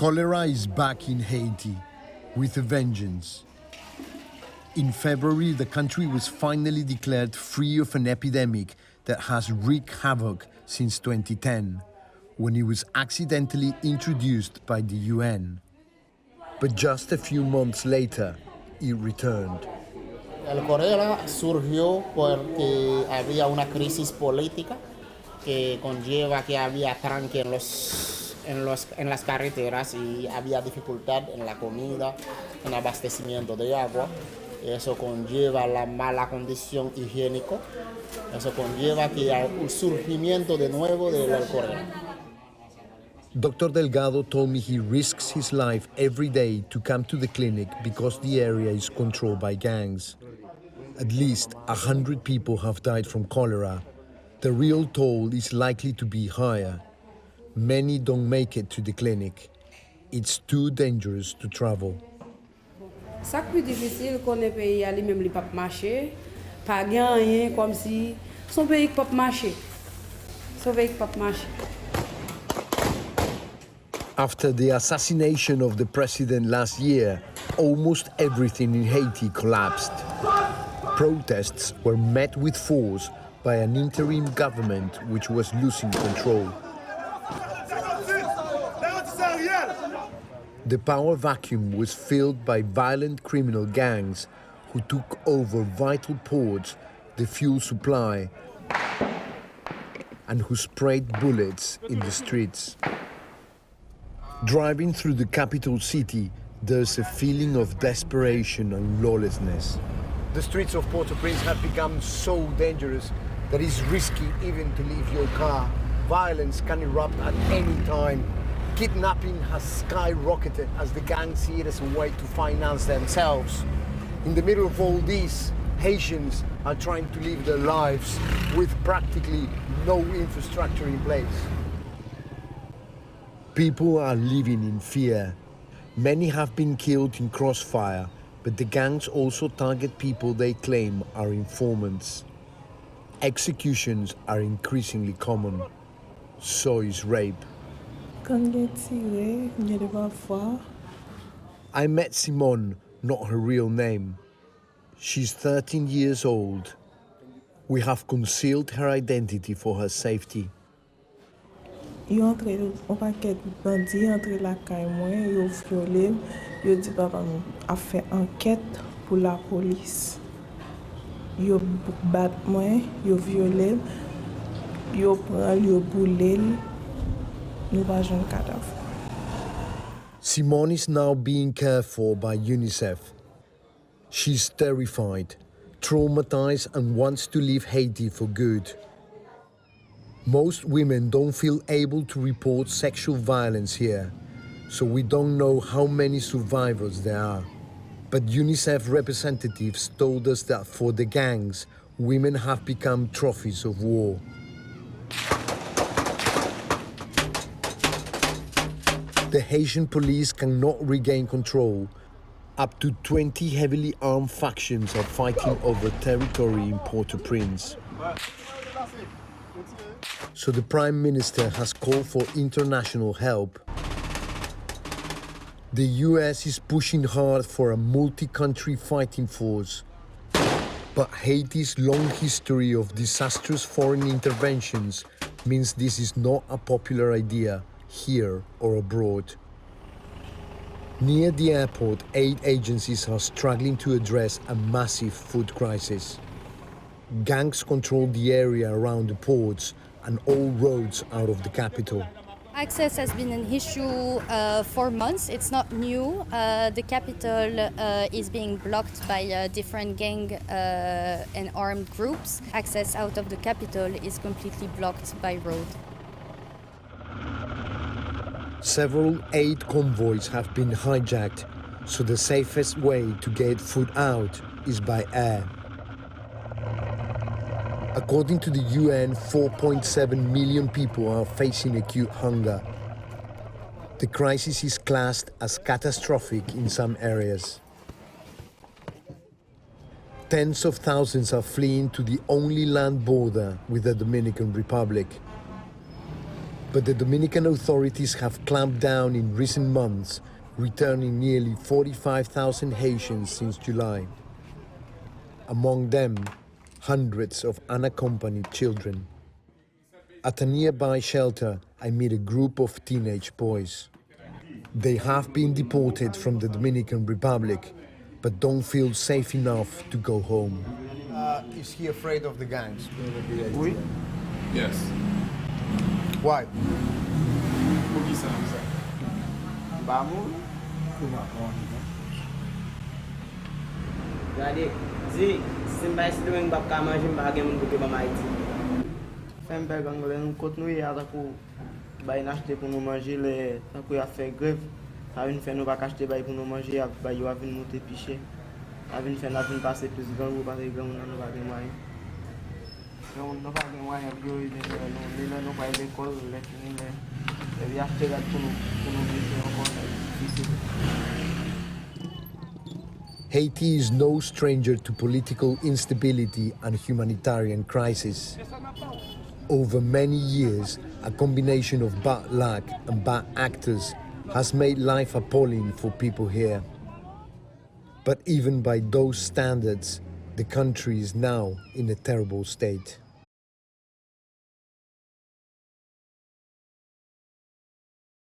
Cholera is back in Haiti with a vengeance. In February, the country was finally declared free of an epidemic that has wreaked havoc since 2010, when it was accidentally introduced by the UN. But just a few months later, it returned. El cólera surgió porque había una crisis política que conlleva que había tranque en las carreteras y había dificultad en la comida, en abastecimiento de agua. Eso conlleva la mala condición higiénica. Eso conlleva que haya un surgimiento de nuevo del cólera. Dr. Delgado told me he risks his life every day to come to the clinic because the area is controlled by gangs. At least 100 people have died from cholera. The real toll is likely to be higher. Many don't make it to the clinic. It's too dangerous to travel. Ça qui est difficile qu'on est pays à lui-même li pas marcher, pas rien comme si son pays pas marcher. Son pays pas marcher. After the assassination of the president last year, almost everything in Haiti collapsed. Protests were met with force by an interim government which was losing control. The power vacuum was filled by violent criminal gangs who took over vital ports, the fuel supply, and who sprayed bullets in the streets. Driving through the capital city, there's a feeling of desperation and lawlessness. The streets of Port-au-Prince have become so dangerous that it's risky even to leave your car. Violence can erupt at any time. Kidnapping has skyrocketed as the gangs see it as a way to finance themselves. In the middle of all this, Haitians are trying to live their lives with practically no infrastructure in place. People are living in fear. Many have been killed in crossfire, but the gangs also target people they claim are informants. Executions are increasingly common. So is rape. I met Simone, not her real name. She's 13 years old. We have concealed her identity for her safety. Yo entre on paquet bandi entre la caille moi, yo violé, yo dit papa a fait enquête pour la police. Yo bat moi, yo violé, yo prend, yo boulé, nous pas jeune cadavre. Simone is now being cared for by UNICEF. She's terrified, traumatized, and wants to leave Haiti for good. Most women don't feel able to report sexual violence here, so we don't know how many survivors there are. But UNICEF representatives told us that for the gangs, women have become trophies of war. The Haitian police cannot regain control. Up to 20 heavily armed factions are fighting over territory in Port-au-Prince. So the Prime Minister has called for international help. The US is pushing hard for a multi-country fighting force. But Haiti's long history of disastrous foreign interventions means this is not a popular idea here or abroad. Near the airport, aid agencies are struggling to address a massive food crisis. Gangs control the area around the ports and all roads out of the capital. Access has been an issue for months. It's not new. The capital is being blocked by different gang and armed groups. Access out of the capital is completely blocked by road. Several aid convoys have been hijacked, so the safest way to get food out is by air. According to the UN, 4.7 million people are facing acute hunger. The crisis is classed as catastrophic in some areas. Tens of thousands are fleeing to the only land border with the Dominican Republic. But the Dominican authorities have clamped down in recent months, returning nearly 45,000 Haitians since July. Among them, hundreds of unaccompanied children. At a nearby shelter, I meet a group of teenage boys. They have been deported from the Dominican Republic, but don't feel safe enough to go home. Is he afraid of the gangs? Oui. Yes. Why? Gade, zi, simba isi doing bab ka manje mba gen moun kote ba Haiti. Fem pe gang le nou kote nou ya takou bay n'achete pou nou manger le takou ya fait grève. A vin fè nou pa k'achete bay pou nou manger, a bay yo a vin monter piché. A vin fè la vin passer plus gang ou parce que gang nou pa gen moyen. Gang nou pa gen moyen yo nou pa l'école, le fini le. E vi achete gade pou nou vise encore. Haiti is no stranger to political instability and humanitarian crisis. Over many years, a combination of bad luck and bad actors has made life appalling for people here. But even by those standards, the country is now in a terrible state.